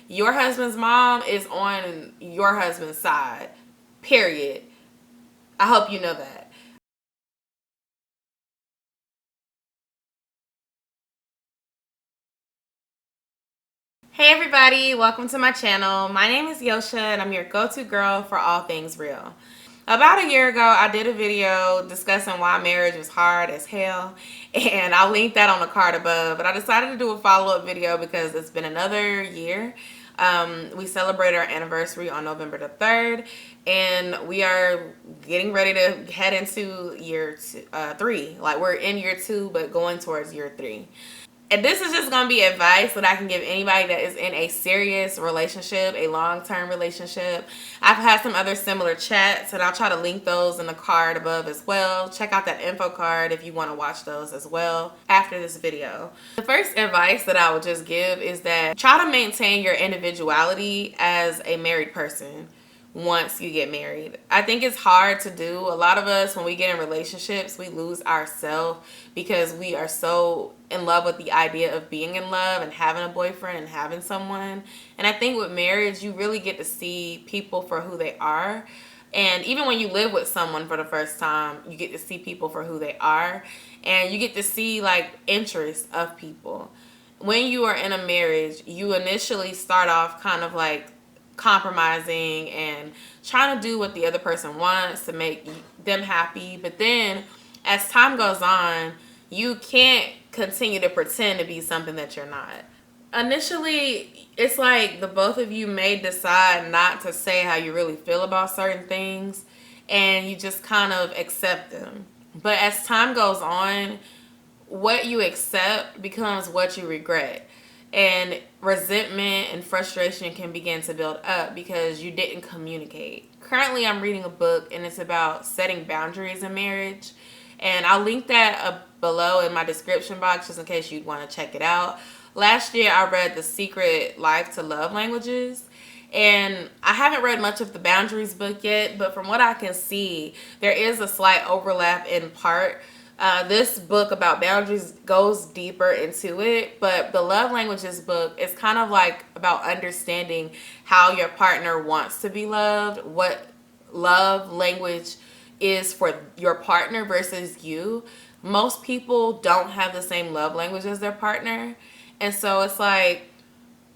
your husband's mom is on your husband's side. Period. I hope you know that. Hey everybody, welcome to my channel. My name is Yosha and I'm your go-to girl for all things real. About a year ago, I did a video discussing why marriage was hard as hell, and I'll link that on the card above. But I decided to do a follow-up video because it's been another year. We celebrated our anniversary on November the 3rd, and we are getting ready to head into year 3. Like, we're in year 2, but going towards year 3. And this is just going to be advice that I can give anybody that is in a serious relationship, a long-term relationship. I've had some other similar chats, and I'll try to link those in the card above as well. Check out that info card if you want to watch those as well after this video. The first advice that I would just give is that try to maintain your individuality as a married person once you get married. I think it's hard to do. A lot of us, when we get in relationships, we lose ourselves because we are so in love with the idea of being in love and having a boyfriend and having someone. And I think with marriage, you really get to see people for who they are. And even when you live with someone for the first time, you get to see people for who they are. And you get to see like interests of people. When you are in a marriage, you initially start off kind of like compromising and trying to do what the other person wants to make them happy. But then as time goes on, you can't continue to pretend to be something that you're not. Initially, it's like the both of you may decide not to say how you really feel about certain things, and you just kind of accept them. But as time goes on, what you accept becomes what you regret. And resentment and frustration can begin to build up because you didn't communicate. Currently, I'm reading a book and it's about setting boundaries in marriage. And I'll link that up below in my description box just in case you'd want to check it out. Last year, I read The Secret Life to Love Languages. And I haven't read much of the boundaries book yet, but from what I can see, there is a slight overlap in part. This book about boundaries goes deeper into it, but the love languages book is kind of like about understanding how your partner wants to be loved, what love language is for your partner versus you. Most people don't have the same love language as their partner, and so it's like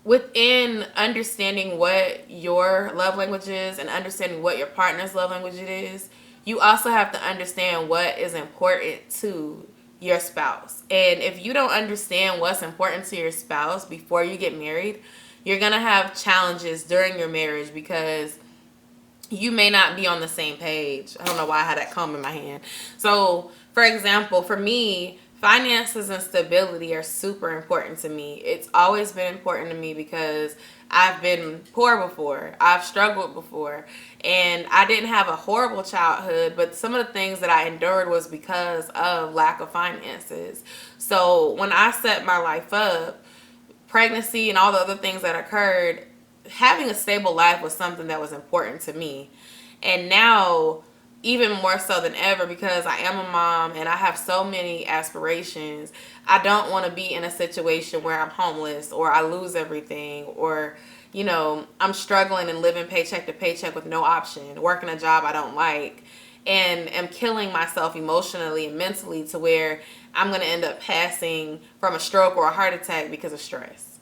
within understanding what your love language is and understanding what your partner's love language is, you also have to understand what is important to your spouse. And if you don't understand what's important to your spouse before you get married, you're going to have challenges during your marriage because you may not be on the same page. I don't know why I had that comb in my hand. So, for example, for me, finances and stability are super important to me. It's always been important to me because I've been poor before. I've struggled before. And I didn't have a horrible childhood, but some of the things that I endured was because of lack of finances. So when I set my life up, pregnancy and all the other things that occurred, having a stable life was something that was important to me. And now, even more so than ever, because I am a mom and I have so many aspirations, I don't want to be in a situation where I'm homeless or I lose everything or, you know, I'm struggling and living paycheck to paycheck with no option, working a job I don't like, and am killing myself emotionally and mentally to where I'm going to end up passing from a stroke or a heart attack because of stress.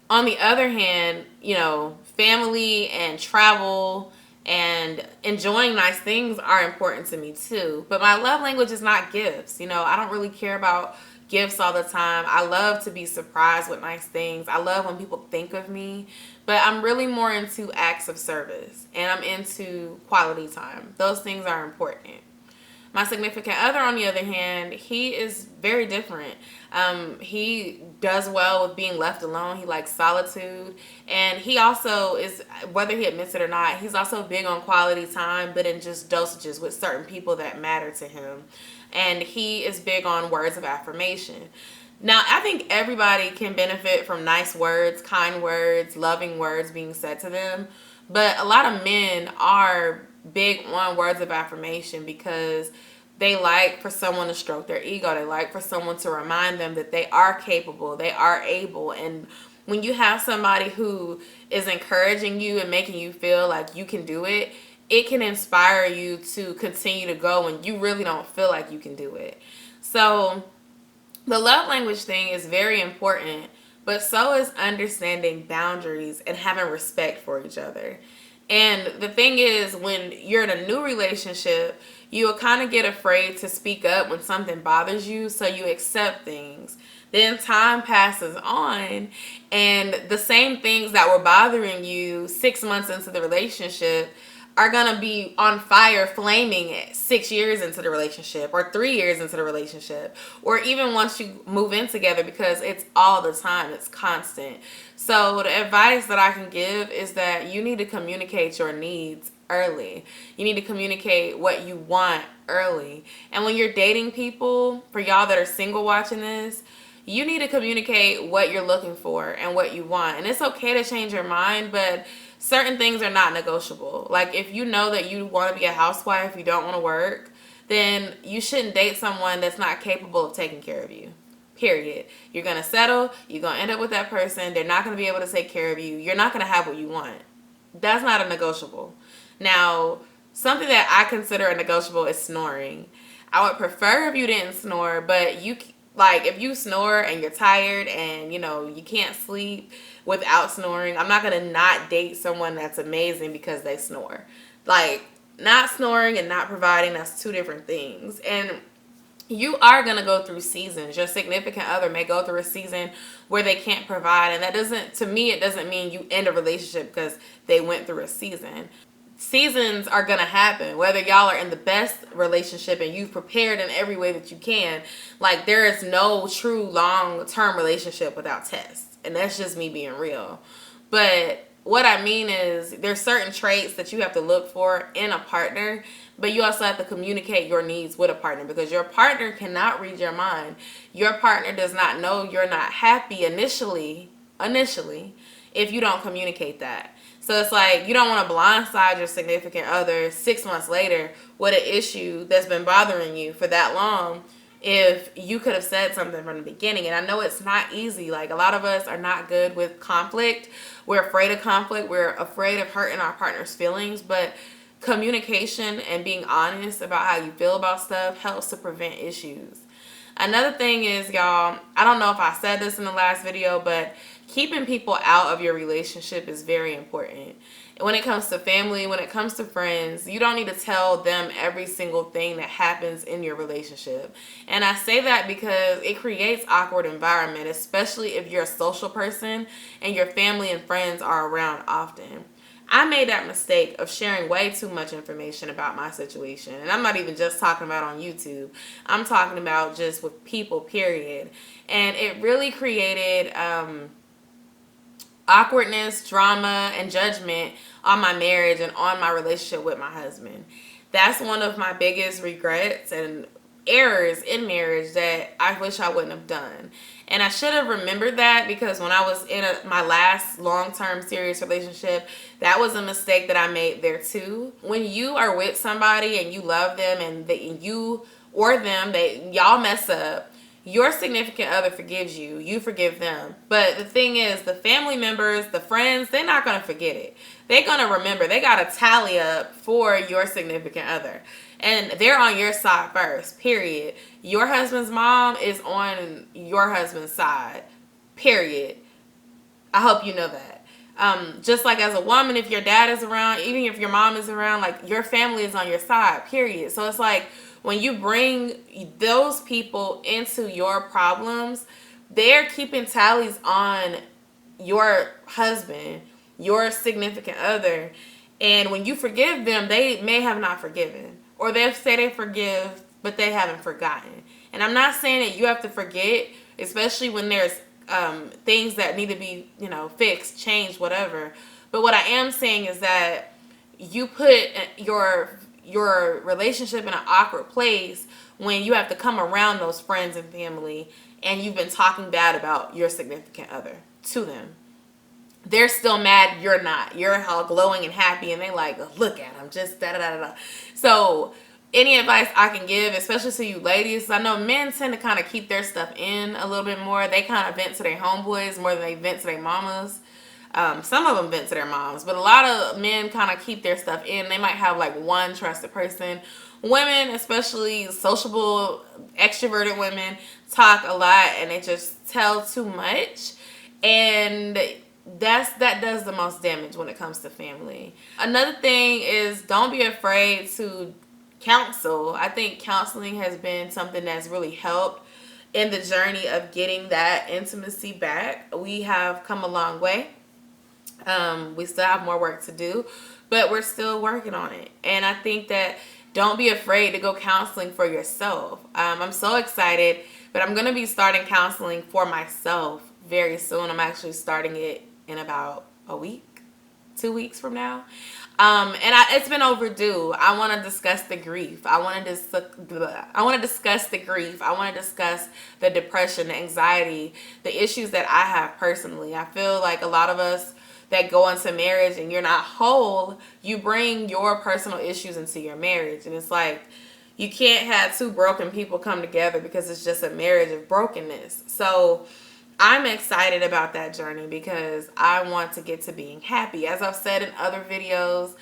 On the other hand, you know, family and travel and enjoying nice things are important to me too. But my love language is not gifts. You know, I don't really care about gifts all the time. I love to be surprised with nice things. I love when people think of me. But I'm really more into acts of service and I'm into quality time. Those things are important. My significant other, on the other hand, he is very different. He does well with being left alone. He likes solitude. And he also is, whether he admits it or not, he's also big on quality time, but in just dosages with certain people that matter to him. And he is big on words of affirmation. Now, I think everybody can benefit from nice words, kind words, loving words being said to them. But a lot of men are big on words of affirmation because They like for someone to stroke their ego. They like for someone to remind them that they are capable, they are able. And when you have somebody who is encouraging you and making you feel like you can do it, it can inspire you to continue to go when you really don't feel like you can do it. So the love language thing is very important, but so is understanding boundaries and having respect for each other. And the thing is, when you're in a new relationship, you will kind of get afraid to speak up when something bothers you, so you accept things. Then time passes on, and the same things that were bothering you 6 months into the relationship are gonna be on fire, flaming it 6 years into the relationship, or 3 years into the relationship, or even once you move in together, because it's all the time, it's constant. So the advice that I can give is that you need to communicate your needs early. You need to communicate what you want early. And when you're dating people, for y'all that are single watching this, you need to communicate what you're looking for and what you want. And it's okay to change your mind, but certain things are not negotiable. Like, if you know that you want to be a housewife, you don't want to work, then you shouldn't date someone that's not capable of taking care of you. Period. You're going to settle. You're going to end up with that person. They're not going to be able to take care of you. You're not going to have what you want. That's not a negotiable. Now, something that I consider a negotiable is snoring. I would prefer if you didn't snore, but if you snore and you're tired and, you can't sleep without snoring, I'm not going to not date someone that's amazing because they snore. Like, not snoring and not providing, that's two different things. And you are going to go through seasons. Your significant other may go through a season where they can't provide. And to me, it doesn't mean you end a relationship because they went through a season. Seasons are going to happen, whether y'all are in the best relationship and you've prepared in every way that you can. Like, there is no true long-term relationship without tests. And that's just me being real. But what I mean is, there's certain traits that you have to look for in a partner, but you also have to communicate your needs with a partner, because your partner cannot read your mind. Your partner does not know you're not happy initially, if you don't communicate that. So it's like, you don't want to blindside your significant other 6 months later with an issue that's been bothering you for that long, if you could have said something from the beginning. And I know it's not easy. Like, a lot of us are not good with conflict. We're afraid of conflict. We're afraid of hurting our partner's feelings. But communication and being honest about how you feel about stuff helps to prevent issues. Another thing is, y'all, I don't know if I said this in the last video, but keeping people out of your relationship is very important. When it comes to family, when it comes to friends, you don't need to tell them every single thing that happens in your relationship. And I say that because it creates awkward environment, especially if you're a social person and your family and friends are around often. I made that mistake of sharing way too much information about my situation. And I'm not even just talking about on YouTube. I'm talking about just with people, period. And it really created awkwardness, drama, and judgment on my marriage and on my relationship with my husband. That's one of my biggest regrets and errors in marriage that I wish I wouldn't have done. And I should have remembered that, because when I was in my last long-term serious relationship, that was a mistake that I made there too. When you are with somebody and you love them and y'all mess up, your significant other forgives you. You forgive them. But the thing is, the family members, the friends, they're not going to forget it. They're going to remember. They got to tally up for your significant other. And they're on your side first, period. Your husband's mom is on your husband's side, period. I hope you know that. Just like as a woman, if your dad is around, even if your mom is around, like, your family is on your side, period. So it's like, when you bring those people into your problems, they're keeping tallies on your husband, your significant other. And when you forgive them, they may have not forgiven. Or they'll say they forgive, but they haven't forgotten. And I'm not saying that you have to forget, especially when there's things that need to be, fixed, changed, whatever. But what I am saying is that you put your relationship in an awkward place when you have to come around those friends and family and you've been talking bad about your significant other to them. They're still mad, you're not. You're all glowing and happy, and they like, look at him, just da da da da. So any advice I can give, especially to you ladies, I know men tend to kind of keep their stuff in a little bit more. They kind of vent to their homeboys more than they vent to their mamas. Some of them vent to their moms, but a lot of men kind of keep their stuff in. They might have like one trusted person. Women, especially sociable, extroverted women, talk a lot and they just tell too much. And that does the most damage when it comes to family. Another thing is, don't be afraid to counsel. I think counseling has been something that's really helped in the journey of getting that intimacy back. We have come a long way. We still have more work to do, but we're still working on it. And I think that don't be afraid to go counseling for yourself. I'm so excited, but I'm going to be starting counseling for myself very soon. I'm actually starting it in about a week, 2 weeks from now. It's been overdue. I want to discuss the grief. I want to discuss the grief. I want to discuss the depression, the anxiety, the issues that I have personally. I feel like a lot of us that go into marriage and you're not whole, you bring your personal issues into your marriage. And it's like, you can't have two broken people come together because it's just a marriage of brokenness. So I'm excited about that journey because I want to get to being happy. As I've said in other videos,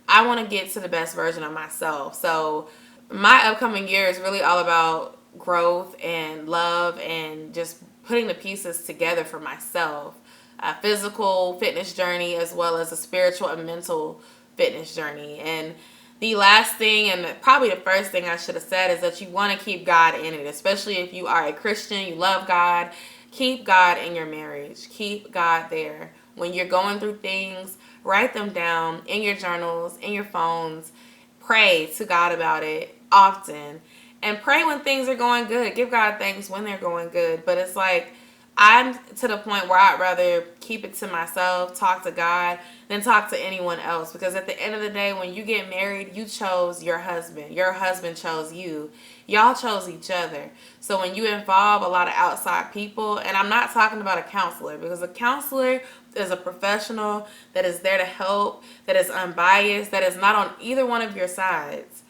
I want to get to the best version of myself. So my upcoming year is really all about growth and love and just putting the pieces together for myself. A physical fitness journey as well as a spiritual and mental fitness journey. And the last thing, and probably the first thing I should have said, is that you want to keep God in it, especially if you are a Christian, you love God. Keep God in your marriage. Keep God there. When you're going through things, write them down in your journals, in your phones. Pray to God about it often. And pray when things are going good. Give God thanks when they're going good. But it's like, I'm to the point where I'd rather keep it to myself, talk to God, than talk to anyone else. Because at the end of the day, when you get married, you chose your husband. Your husband chose you. Y'all chose each other. So when you involve a lot of outside people, and I'm not talking about a counselor, because a counselor is a professional that is there to help, that is unbiased, that is not on either one of your sides.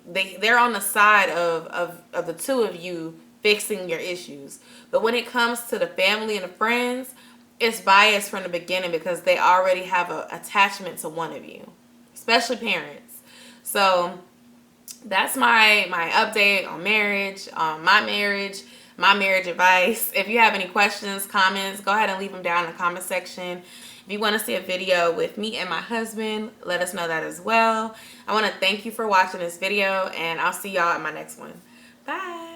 They're on the side of the two of you fixing your issues. But when it comes to the family and the friends, it's biased from the beginning because they already have an attachment to one of you, especially parents. So that's my update on marriage, my marriage advice. If you have any questions, comments, go ahead and leave them down in the comment section. If you want to see a video with me and my husband, let us know that as well. I want to thank you for watching this video, and I'll see y'all in my next one. Bye.